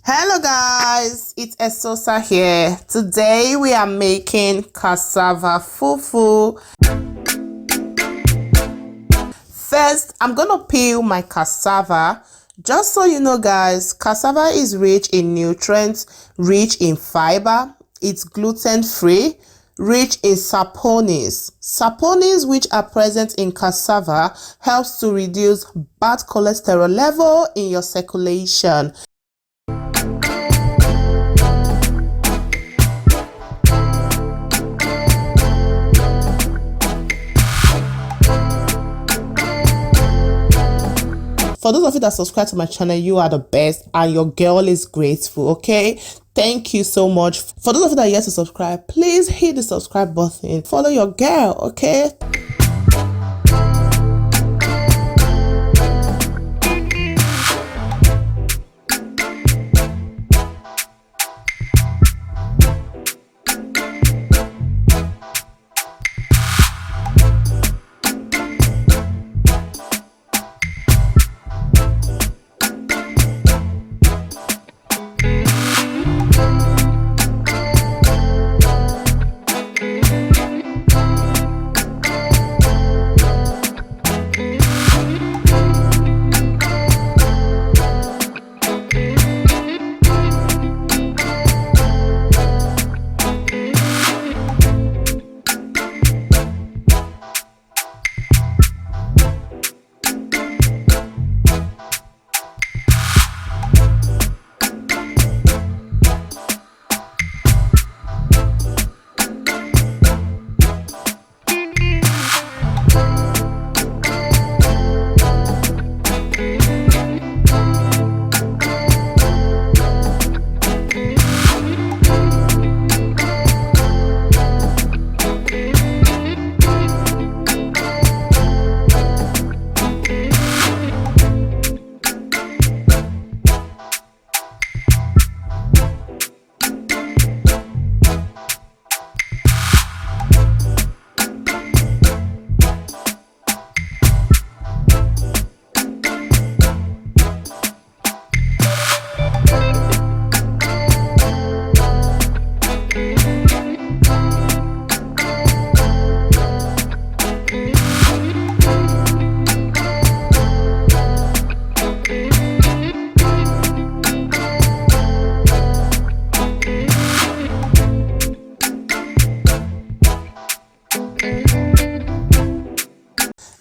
Hello guys, it's Esosa here. Today we are making cassava fufu. First, I'm gonna peel my cassava. Just so you know guys, cassava is rich in nutrients, rich in fiber, it's gluten-free, rich in saponins. Saponins, which are present in cassava, helps to reduce bad cholesterol level in your circulation. For those of you that subscribe to my channel, you are the best and your girl is grateful, okay? Thank you so much. For those of you that are yet to subscribe, please hit the subscribe button. Follow your girl, okay?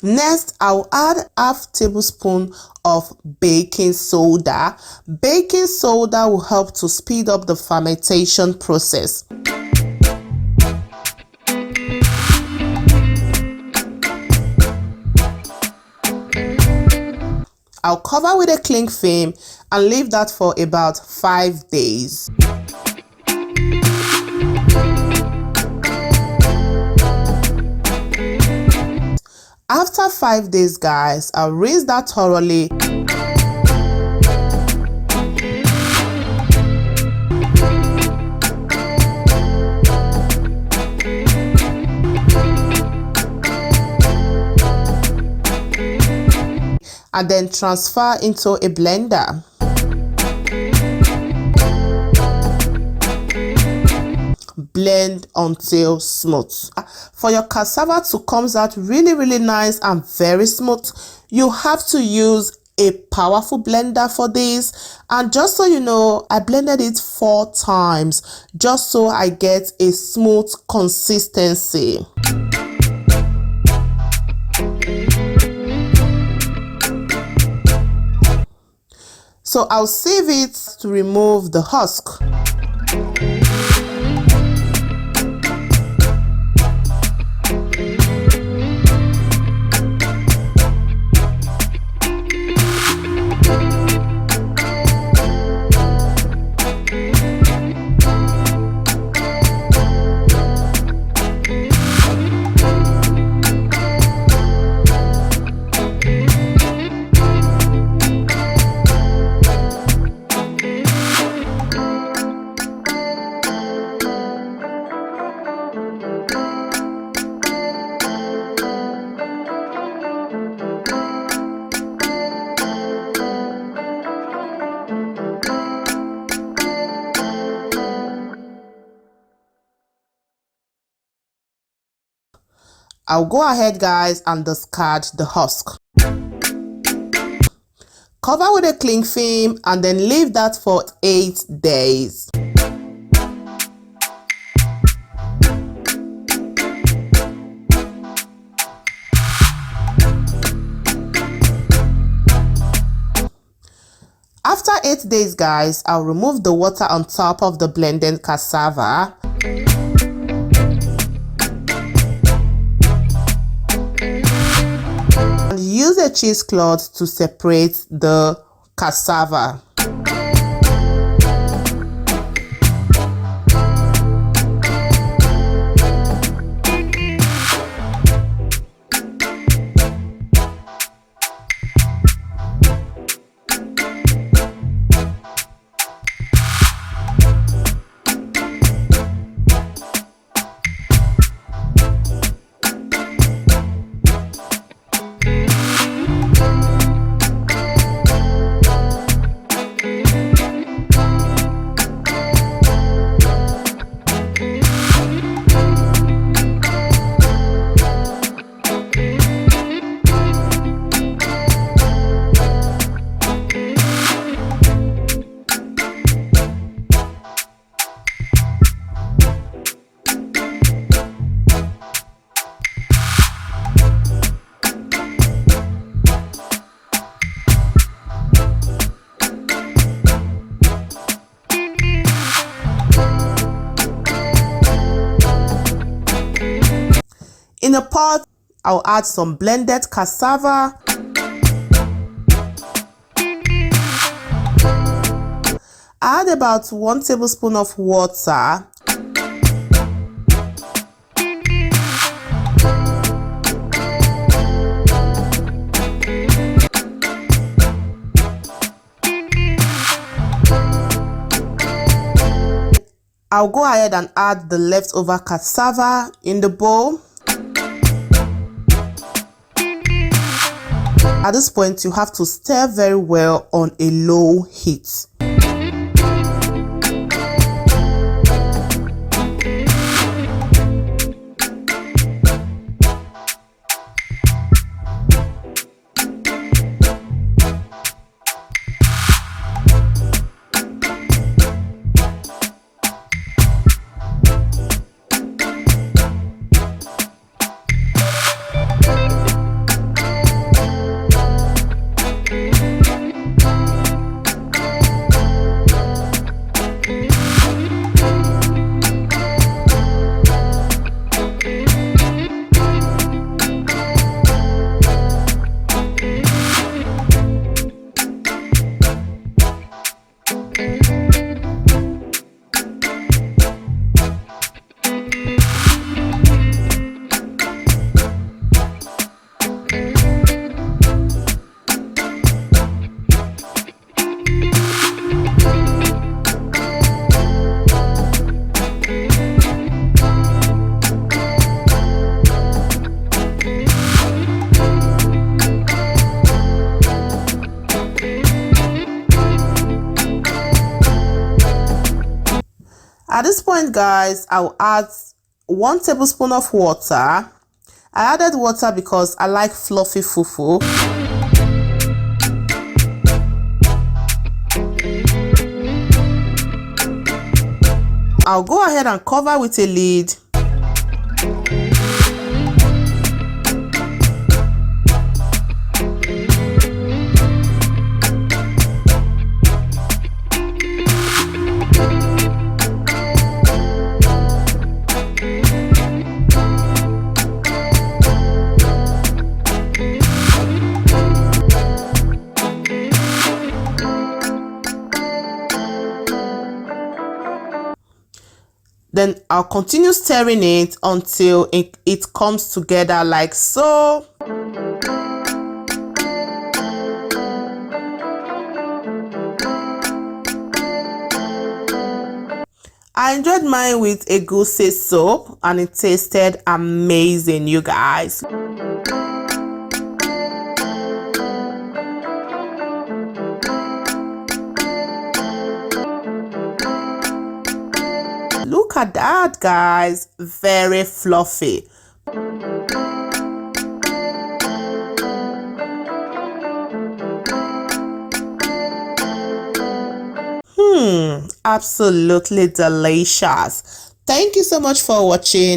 Next, I'll add half tablespoon of baking soda. Baking soda will help to speed up the fermentation process. I'll cover with a cling film and leave that for about 5 days. After 5 days, guys, I'll rinse that thoroughly. And then transfer into a blender. Blend until smooth. For your cassava to come out really nice and very smooth, you have to use a powerful blender for this. And just so you know, I blended it 4 times just so I get a smooth consistency. So I'll sieve it to remove the husk. I'll go ahead, guys, and discard the husk. Cover with a cling film and then leave that for 8 days. After 8 days, guys, I'll remove the water on top of the blended cassava. And use a cheesecloth to separate the cassava. In a pot, I'll add some blended cassava, add about 1 tablespoon of water, I'll go ahead and add the leftover cassava in the bowl. At this point, you have to stir very well on a low heat. At this point, guys, I'll add 1 tablespoon of water. I added water because I like fluffy fufu. I'll go ahead and cover with a lid. Then I'll continue stirring it until it comes together like so. I enjoyed mine with a goosey soup and it tasted amazing, you guys. Look at that, guys, very fluffy. Absolutely delicious. Thank you so much for watching.